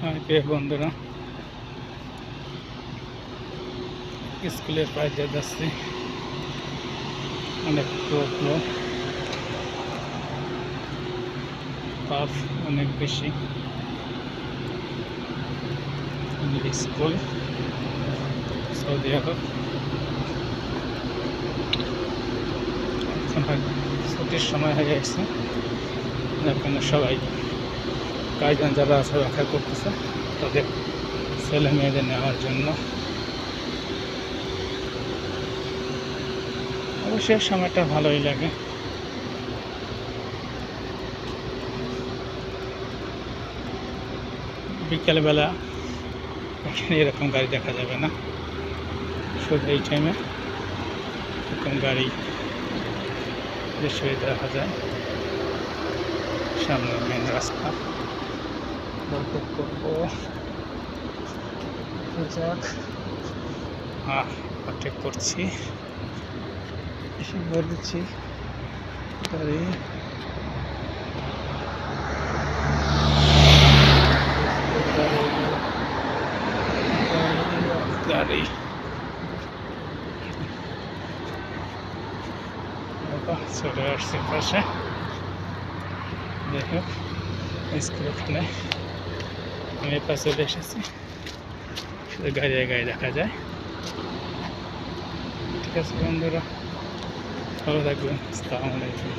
প্রিয় বন্ধুরা, স্কুলের পাশ দিয়ে যাচ্ছি। অনেক লোক, তাপ অনেক বেশি। স্কুল সৌদি আরব। এখন ছুটির সময় হয়ে গেছে, এখানে সবাই গার্জিয়ান যারা আছে অপেক্ষা করতেছে তাদের ছেলে মেয়েদের নেওয়ার জন্য। অবশ্যই সময়টা ভালোই লাগে। বিকেলবেলা এখানে এরকম গাড়ি দেখা যাবে না, শুধু এই টাইমে এরকম গাড়ি বেশি দেখা যায়। সামনে মেন রাস্তা দরকার করবো। যাক, ঠিক করছি, বলেছি গাড়ি গাড়ি চলে আসছে পাশে। যাই হোক, স্কুল ওখানে আমি পাশে চলে এসেছি, শুধু গাড়ি দেখা যায়। ঠিক আছে বন্ধুরা, ভালো থাকবেন। আসসালামু আলাইকুম।